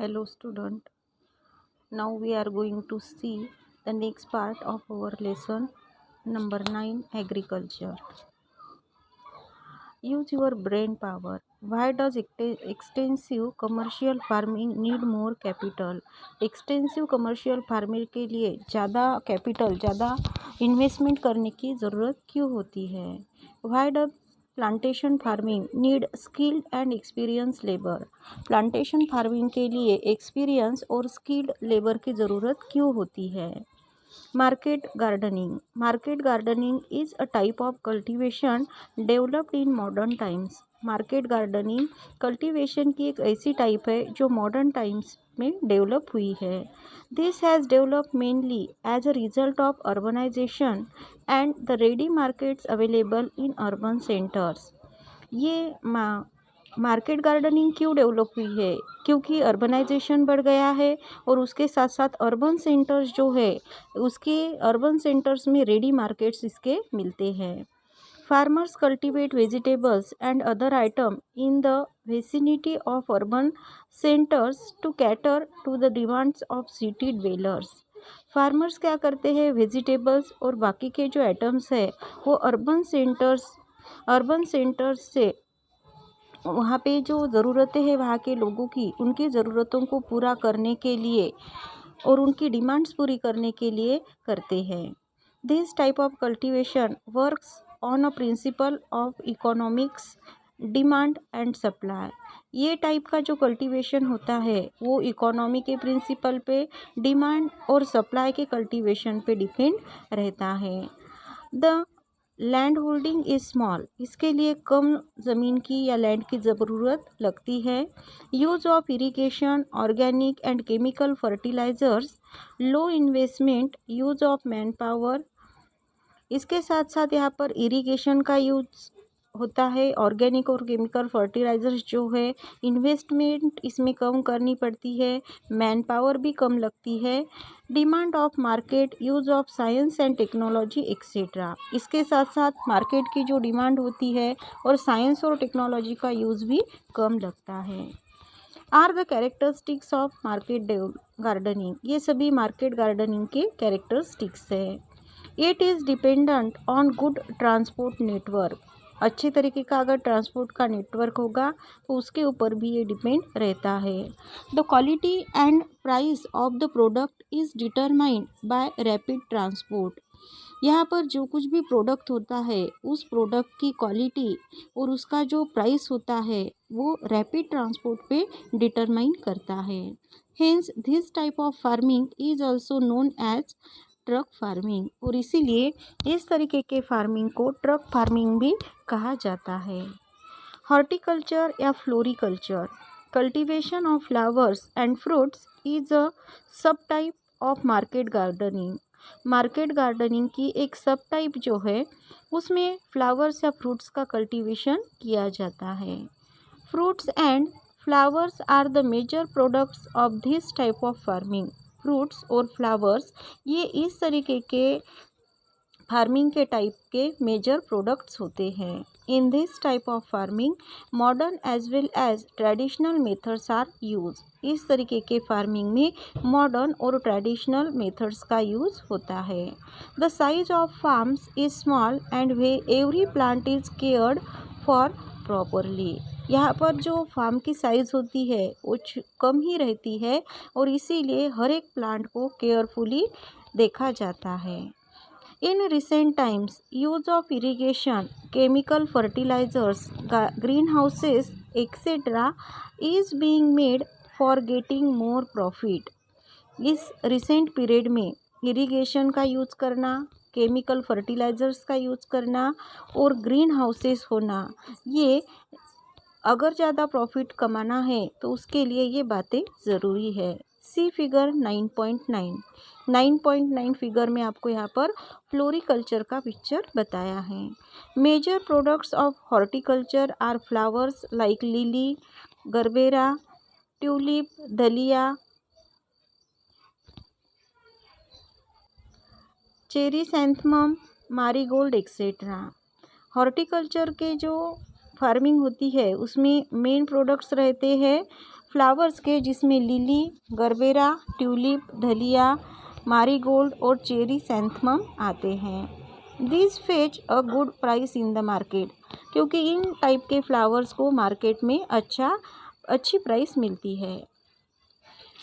Hello student. Now we are going to see the next part of our lesson number 9, agriculture. Use your brain power. Why does extensive commercial farming need more capital? Extensive commercial farming के लिए ज़्यादा capital, ज़्यादा investment करने की ज़रूरत क्यों होती है? Why does plantation farming need skilled and experience labour? Plantation farming के लिए एक्सपीरियंस और स्किल्ड लेबर की ज़रूरत क्यों होती है? Market gardening is a type of cultivation developed in modern times. Market gardening cultivation की एक ऐसी टाइप है जो मॉडर्न टाइम्स में डेवलप हुई है. This has develop mainly as a result of urbanisation and the ready markets available in urban centres. ये market gardening क्यों डेवलप हुई है? क्योंकि अर्बनाइजेशन बढ़ गया है और उसके साथ साथ अर्बन सेंटर्स जो है उसके अर्बन सेंटर्स में रेडी मार्केट्स इसके मिलते हैं. Farmers cultivate vegetables and other item in the vicinity of urban centres to cater to the demands of city dwellers. Farmers क्या करते हैं? वेजिटेबल्स और बाकी के जो आइटम्स है वो अर्बन सेंटर्स से वहाँ पे जो ज़रूरतें हैं वहाँ के लोगों की, उनकी ज़रूरतों को पूरा करने के लिए और उनकी डिमांड्स पूरी करने के लिए करते हैं. This type of cultivation works on a principle of economics, demand and supply. ये टाइप का जो कल्टीवेशन होता है वो इकोनॉमी के प्रिंसिपल पे, डिमांड और सप्लाई के कल्टीवेशन पे डिपेंड रहता है. The land holding is small. इसके लिए कम ज़मीन की या लैंड की ज़रूरत लगती है. Use of irrigation, organic and chemical fertilisers, low investment, use of man power. इसके साथ साथ यहाँ पर इरिगेशन का यूज होता है. ऑर्गेनिक और केमिकल फर्टिलाइज़र्स जो है इन्वेस्टमेंट इसमें कम करनी पड़ती है, मैन पावर भी कम लगती है. Demand of market, use of science and technology etcetera. इसके साथ साथ मार्केट की जो डिमांड होती है और साइंस और टेक्नोलॉजी का यूज़ भी कम लगता है. Are the characteristics of market gardening. ये सभी मार्केट गार्डनिंग के कैरेक्टरिस्टिक्स है. It is dependent on good transport network. अच्छे तरीके का अगर ट्रांसपोर्ट का नेटवर्क होगा तो उसके ऊपर भी ये डिपेंड रहता है. The quality and price of the product is determined by rapid transport. यहाँ पर जो कुछ भी प्रोडक्ट होता है उस प्रोडक्ट की क्वालिटी और उसका जो प्राइस होता है वो रैपिड ट्रांसपोर्ट पे डिटरमाइन करता है. Hence this type of farming is also known as truck farming. और इसीलिए इस तरीके के फार्मिंग को ट्रक फार्मिंग भी कहा जाता है. हॉर्टिकल्चर या floriculture, cultivation of flowers and fruits is a sub type of market gardening. Market gardening की एक सब टाइप जो है उसमें फ्लावर्स या फ्रूट्स का कल्टीवेशन किया जाता है. Fruits and flowers are the major products of this type of farming. Fruits और फ्लावर्स ये इस तरीके के फार्मिंग के टाइप के मेजर प्रोडक्ट्स होते हैं. In this type of farming modern as well as traditional methods are use. इस तरीके के फार्मिंग में मॉडर्न और ट्रेडिशनल मेथड्स का यूज होता है. The size of farms is small and way every plant is cared for properly. यहाँ पर जो फार्म की साइज़ होती है वो कम ही रहती है और इसीलिए हर एक प्लांट को केयरफुली देखा जाता है. In recent times use of irrigation, chemical fertilisers, green houses etcetera is being made for getting more profit. इस रिसेंट पीरियड में इरिगेशन का यूज़ करना, केमिकल फर्टिलाइजर्स का यूज़ करना और ग्रीन हाउसेस होना, ये अगर ज़्यादा प्रॉफिट कमाना है तो उसके लिए ये बातें ज़रूरी है. सी फिगर 9.9. 9.9 फिगर में आपको यहाँ पर फ्लोरिकल्चर का पिक्चर बताया है. Major products of horticulture are flowers like lily, gerbera, tulip, dahlia, chrysanthemum, marigold etcetera. Horticulture के जो फार्मिंग होती है उसमें मेन प्रोडक्ट्स रहते हैं फ्लावर्स के, जिसमें लिली, गरबेरा, ट्यूलिप, डलिया, मारीगोल्ड और चेरी सैंथमम आते हैं। This fetch a good price in the market, क्योंकि इन टाइप के फ्लावर्स को मार्केट में अच्छी प्राइस मिलती है।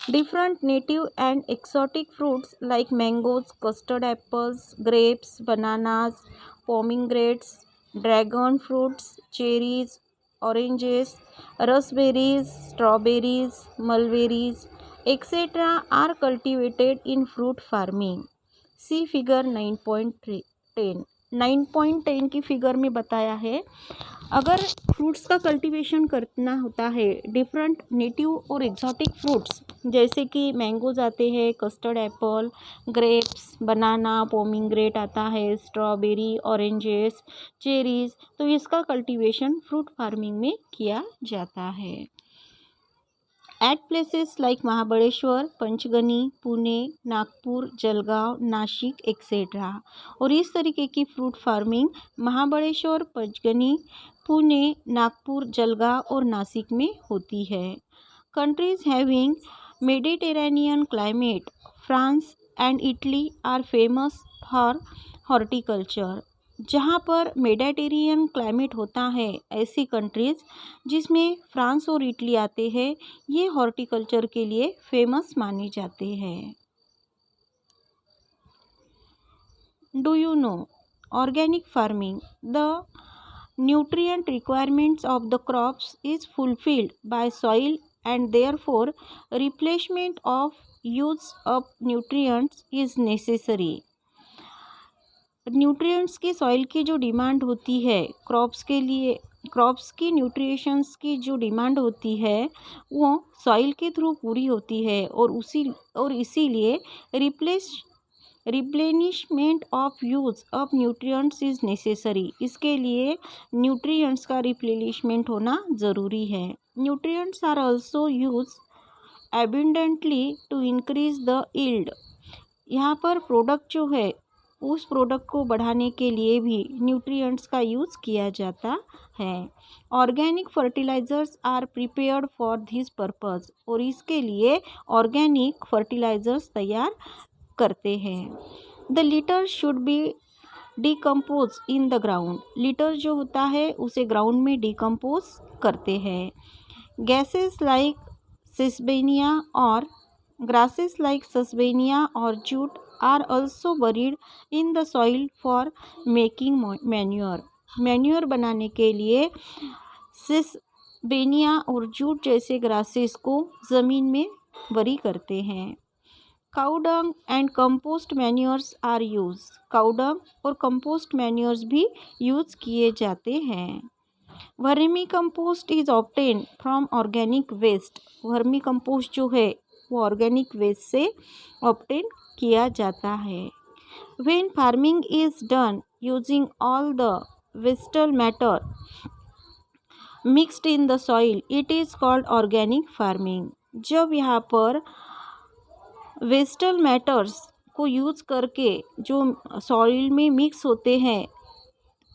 Different native and exotic fruits like mangoes, custard apples, grapes, bananas, pomegranates, dragon fruits, cherries, oranges, raspberries, strawberries, mulberries, etc. are cultivated in fruit farming. See figure 9.10. 9.10 की figure में बताया है, अगर फ्रूट्स का कल्टीवेशन करना होता है, डिफरेंट नेटिव और एग्जॉटिक फ्रूट्स जैसे कि मैंगोज आते हैं, कस्टर्ड एप्पल, ग्रेप्स, बनाना, पोमीग्रेट आता है, स्ट्रॉबेरी, ऑरेंजेस, चेरीज, तो इसका कल्टीवेशन फ्रूट फार्मिंग में किया जाता है। At places like Mahabaleshwar, Panchgani, Pune, Nagpur, Jalgaon, Nashik etcetera. और इस तरीके की फ्रूट फार्मिंग महाबलेश्वर, पंचगनी, पुणे, नागपुर, जलगांव और नासिक में होती है। Countries having Mediterranean climate, France and Italy are famous for horticulture. जहाँ पर मेडिटेरियन क्लाइमेट होता है, ऐसी कंट्रीज़ जिसमें फ्रांस और इटली आते हैं, ये हॉर्टिकल्चर के लिए फेमस माने जाते हैं। Do you know organic farming, the nutrient requirements of the crops is fulfilled by soil and therefore replacement of used up nutrients is necessary। Nutrients की सॉइल की जो डिमांड होती है क्रॉप्स के लिए, क्रॉप्स की न्यूट्रिशंस की जो डिमांड होती है वो सॉइल के थ्रू पूरी होती है और इसीलिए replenishment of use of nutrients is necessary. इसके लिए न्यूट्रिएंट्स का रिप्लेनिशमेंट होना ज़रूरी है। Nutrients are also use abundantly to increase the yield. यहाँ पर प्रोडक्ट जो है उस प्रोडक्ट को बढ़ाने के लिए भी न्यूट्रिएंट्स का यूज़ किया जाता है। Organic fertilisers are prepared for this purpose, और इसके लिए ऑर्गेनिक फर्टिलाइज़र्स तैयार करते हैं। The litter should be decompose in the ground. Litter जो होता है उसे ग्राउंड में डिकम्पोज करते हैं। गैसेस लाइक सिसबेनिया और grasses like susbania or jute are also buried in the soil for making manure। Manure बनाने के लिए सिसबेनिया और जूट जैसे ग्रासेस को ज़मीन में बरी करते हैं। Cow dung and compost manures are use. Cow dung और कंपोस्ट मैन्योर्स भी यूज किए जाते हैं। Vermicompost is obtain from organic waste. Vermicompost जो है वो ऑर्गेनिक वेस्ट से ऑब्टेन किया जाता है। When farming is done using all the waste matter mixed in the soil, it is called organic farming. जब यहाँ पर वेस्टल मैटर्स को यूज़ करके जो सॉइल में मिक्स होते हैं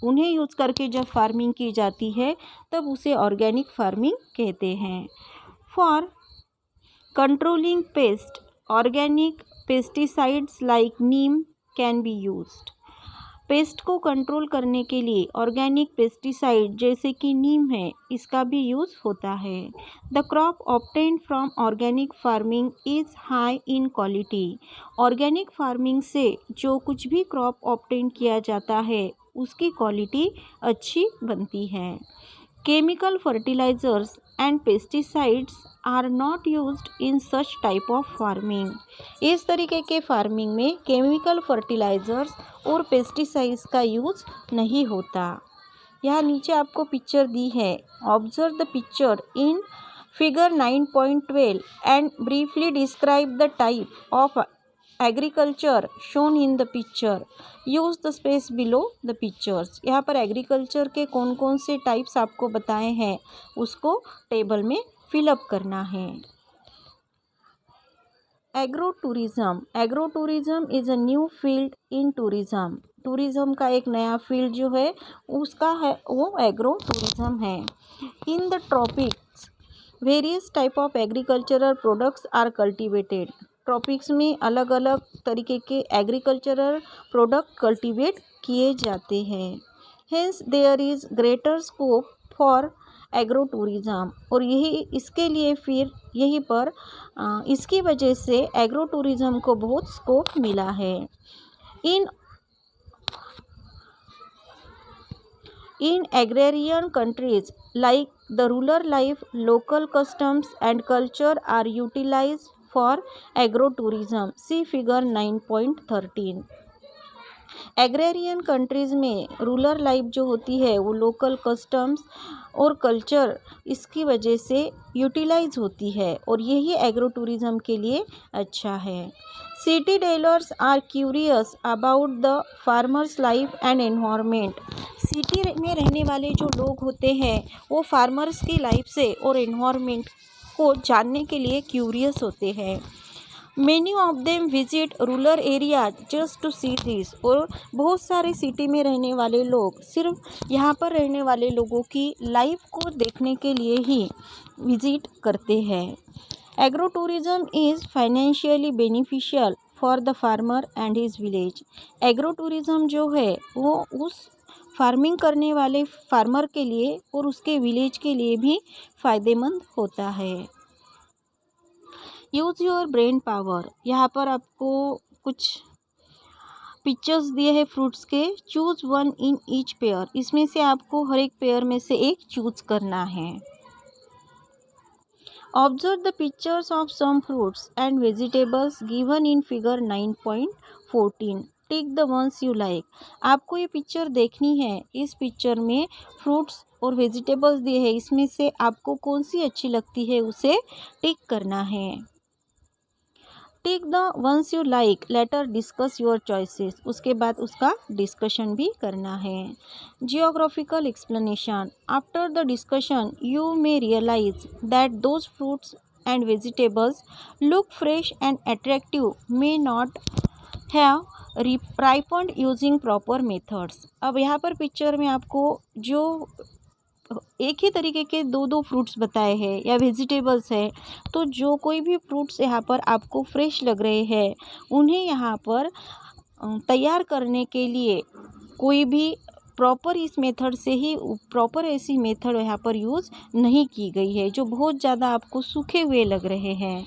उन्हें यूज़ करके जब फार्मिंग की जाती है तब उसे ऑर्गेनिक फार्मिंग कहते हैं। For controlling paste, organic pesticides like Neem can be used. Paste को कंट्रोल करने के लिए ऑर्गेनिक पेस्टिसाइड जैसे कि नीम है, इसका भी यूज़ होता है। The crop obtained from organic farming is high in quality. Organic farming से जो कुछ भी क्रॉप ऑब्टेन किया जाता है उसकी क्वालिटी अच्छी बनती है। Chemical fertilisers and pesticides are not used in such type of farming. इस तरीके के फार्मिंग में केमिकल फर्टिलाइजर्स और पेस्टिसाइड्स का यूज़ नहीं होता। यहाँ नीचे आपको पिक्चर दी है, observe the picture in figure 9.12 and briefly describe the type of agriculture shown in the picture. Use the space below the pictures. यहाँ पर एग्रीकल्चर के कौन कौन से टाइप्स आपको बताए हैं उसको टेबल में फिलअप करना है। Agro tourism. Agro tourism is a new field in tourism. Tourism का एक नया फील्ड जो है उसका है वो एग्रो टूरिज़म है। In the tropics various type of agricultural products are cultivated. Tropics में अलग अलग तरीके के एग्रीकल्चरल प्रोडक्ट कल्टीवेट किए जाते हैं। Hence there is greater scope for agro tourism. और यही इसके लिए फिर यहीं पर इसकी वजह से एग्रो टूरिज़्म को बहुत स्कोप मिला है। In agrarian countries like the rural life, local customs and culture are utilized for agrotourism. See figure 9.13। Agrarian countries में रूरल लाइफ जो होती है वो लोकल कस्टम्स और कल्चर इसकी वजह से यूटिलाइज होती है और यही एग्रो टूरिज़्म के लिए अच्छा है। City dwellers are curious about the farmers life and environment. City में रहने वाले जो लोग होते हैं वो फार्मर्स की लाइफ से और एनवायरनमेंट को जानने के लिए क्यूरियस होते हैं। Many of them visit rural area just to see this. और बहुत सारे सिटी में रहने वाले लोग सिर्फ यहाँ पर रहने वाले लोगों की लाइफ को देखने के लिए ही विजिट करते हैं। Agro tourism is financially beneficial for the farmer and his village. Agro tourism जो है वो उस फार्मिंग करने वाले फार्मर के लिए और उसके विलेज के लिए भी फ़ायदेमंद होता है। Use your brain power. यहाँ पर आपको कुछ पिक्चर्स दिए हैं फ्रूट्स के। Choose one in each pair. इसमें से आपको हर एक पेयर में से एक चूज़ करना है। Observe the pictures of some fruits and vegetables given in figure 9.14। Tick the ones you like. आपको ये पिक्चर देखनी है। इस पिक्चर में फ्रूट्स और वेजिटेबल्स दिए हैं, इसमें से आपको कौन सी अच्छी लगती है उसे टिक करना है। Tick the ones you like, later discuss your choices. उसके बाद उसका डिस्कशन भी करना है। Geographical explanation. After the discussion you may realise that those fruits and vegetables look fresh and attractive may not have ripened using proper methods. अब यहाँ पर picture में आपको जो एक ही तरीके के दो फ्रूट्स बताए हैं या वेजिटेबल्स है, तो जो कोई भी फ्रूट्स यहाँ पर आपको फ्रेश लग रहे हैं उन्हें यहाँ पर तैयार करने के लिए कोई भी प्रॉपर इस मेथड से ही प्रॉपर ऐसी मेथड यहाँ पर यूज़ नहीं की गई है जो बहुत ज़्यादा आपको सूखे हुए लग रहे हैं।